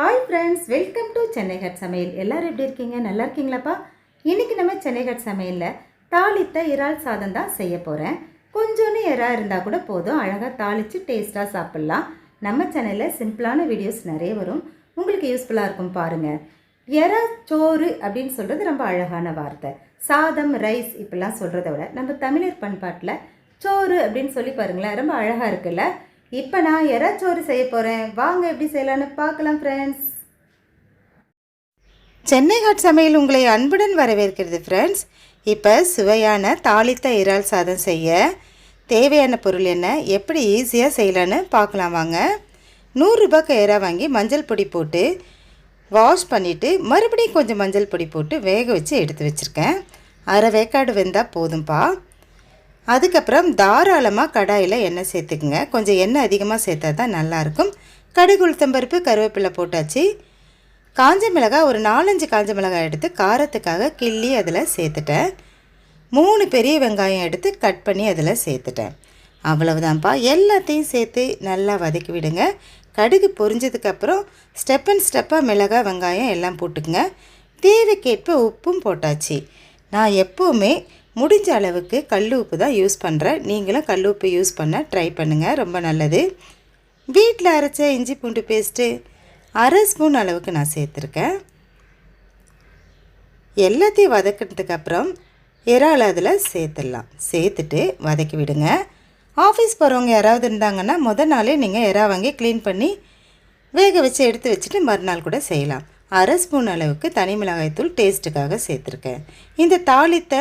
Hi friends, welcome to Chennai hut சமையல். எல்லோரும் எப்படி இருக்கீங்க? நல்லா இருக்கீங்களாப்பா? இன்றைக்கி நம்ம சென்னை ஹட் சமையலில் தாளித்த இறால் சாதம் தான் செய்ய போகிறேன். கொஞ்சோன்னு இறா இருந்தால் கூட போதும், அழகாக தாளித்து டேஸ்ட்டாக சாப்பிட்லாம். நம்ம சேனலில் சிம்பிளான வீடியோஸ் நிறைய வரும், உங்களுக்கு யூஸ்ஃபுல்லாக இருக்கும் பாருங்கள். இறா சோறு அப்படின்னு சொல்கிறது ரொம்ப அழகான வார்த்தை. சாதம், ரைஸ் இப்படிலாம் சொல்கிறத விட நம்ம தமிழர் பண்பாட்டில் சோறு அப்படின்னு சொல்லி பாருங்களேன், ரொம்ப அழகாக இருக்குல்ல. இப்போ நான் இறாச்சோறு செய்ய போகிறேன். வாங்க எப்படி செய்யலான்னு பார்க்கலாம் ஃப்ரெண்ட்ஸ். சென்னை ஹாட் சமையல் உங்களை அன்புடன் வரவேற்கிறது ஃப்ரெண்ட்ஸ். இப்போ சுவையான தாளித்த இறால் சாதம் செய்ய தேவையான பொருள் என்ன, எப்படி ஈஸியாக செய்யலான்னு பார்க்கலாம் வாங்க. 100 ரூபாய்க்கு இறா வாங்கி மஞ்சள் பொடி போட்டு வாஷ் பண்ணிவிட்டு மறுபடியும் கொஞ்சம் மஞ்சள் பொடி போட்டு வேக வச்சு எடுத்து வச்சுருக்கேன். அரை வேக்காடு வெந்தால் போதும்பா. அதுக்கப்புறம் தாராளமாக கடாயில் எண்ணெய் சேர்த்துக்குங்க. கொஞ்சம் எண்ணெய் அதிகமாக சேர்த்தா தான் நல்லாயிருக்கும். கடுகு, உளுத்தம்பருப்பு, கருவேப்பிலை போட்டாச்சு. காஞ்ச மிளகாய் ஒரு 4-5 காஞ்ச மிளகாய் எடுத்து காரத்துக்காக கிள்ளி அதில் சேர்த்துட்டேன். 3 பெரிய வெங்காயம் எடுத்து கட் பண்ணி அதில் சேர்த்துட்டேன். அவ்வளவுதான்ப்பா. எல்லாத்தையும் சேர்த்து நல்லா வதக்கி விடுங்க. கடுகு பொரிஞ்சதுக்கப்புறம் ஸ்டெப் அண்ட் ஸ்டெப்பாக மிளகாய், வெங்காயம் எல்லாம் போட்டுக்குங்க. தேவைக்கேற்ப உப்பும் போட்டாச்சு. நான் எப்போவுமே முடிஞ்ச அளவுக்கு கல் உப்பு தான் யூஸ் பண்ணுறேன். நீங்களும் கல் உப்பு யூஸ் பண்ண ட்ரை பண்ணுங்கள், ரொம்ப நல்லது. வீட்டில் அரைச்ச இஞ்சி பூண்டு பேஸ்ட்டு 1/2 ஸ்பூன் அளவுக்கு நான் சேர்த்துருக்கேன். எல்லாத்தையும் வதக்கினதுக்கப்புறம் இறால் அதில் சேர்த்துடலாம். சேர்த்துட்டு வதக்கி விடுங்க. ஆஃபீஸ் போகிறவங்க யாராவது இருந்தாங்கன்னா முதல் நாளே நீங்கள் இறா வாங்கி க்ளீன் பண்ணி வேக வச்சு எடுத்து வச்சுட்டு மறுநாள் கூட செய்யலாம். 1/2 ஸ்பூன் அளவுக்கு தனி மிளகாய்த்தூள் டேஸ்ட்டுக்காக சேர்த்துருக்கேன். இந்த தாளித்த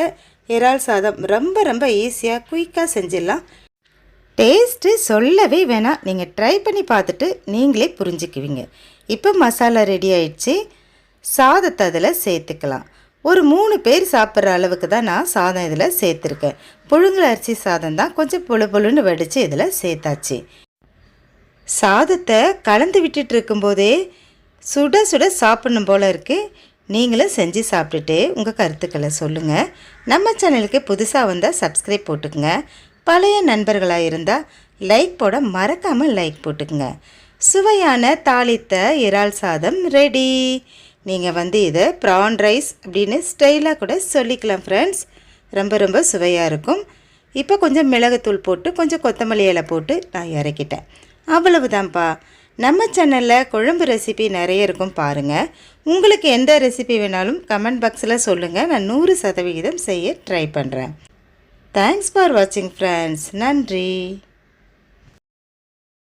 இறால் சாதம் ரொம்ப ஈஸியாக குயிக்காக செஞ்சிடலாம். டேஸ்ட்டு சொல்லவே வேணாம், நீங்கள் ட்ரை பண்ணி பார்த்துட்டு நீங்களே புரிஞ்சுக்குவீங்க. இப்போ மசாலா ரெடி ஆயிடுச்சு. சாதத்தை அதில் சேர்த்துக்கலாம். ஒரு 3 பேர் சாப்பிட்ற அளவுக்கு தான் நான் சாதம் இதில் சேர்த்துருக்கேன். புழுங்கல் அரிசி சாதம் தான், கொஞ்சம் பொழுன்னு வடித்து இதில் சேர்த்தாச்சு. சாதத்தை கலந்து விட்டுட்டு இருக்கும்போதே சுட சுட சாப்பிடணும் போல் இருக்குது. நீங்களும் செஞ்சு சாப்பிட்டுட்டு உங்கள் கருத்துக்களை சொல்லுங்கள். நம்ம சேனலுக்கு புதுசாக வந்தால் சப்ஸ்கிரைப் போட்டுக்குங்க. பழைய நண்பர்களாக இருந்தால் லைக் போட மறக்காமல் லைக் போட்டுக்குங்க. சுவையான தாளித்த இறால் சாதம் ரெடி. நீங்கள் இதை ப்ரான் ரைஸ் அப்படின்னு ஸ்டைலாக கூட சொல்லிக்கலாம் ஃப்ரெண்ட்ஸ். ரொம்ப சுவையாக இருக்கும். இப்போ கொஞ்சம் மிளகுத்தூள் போட்டு கொஞ்சம் கொத்தமல்லி இலை போட்டு நான் இறக்கிட்டேன். அவ்வளவுதான்ப்பா. நம்ம சேனலில் குழம்பு ரெசிபி நிறைய இருக்கும் பாருங்கள். உங்களுக்கு எந்த ரெசிபி வேணாலும் கமெண்ட் பாக்ஸில் சொல்லுங்கள். நான் 100% செய்ய ட்ரை பண்ணுறேன். தேங்க்ஸ் ஃபார் வாட்சிங் ஃப்ரெண்ட்ஸ். நன்றி.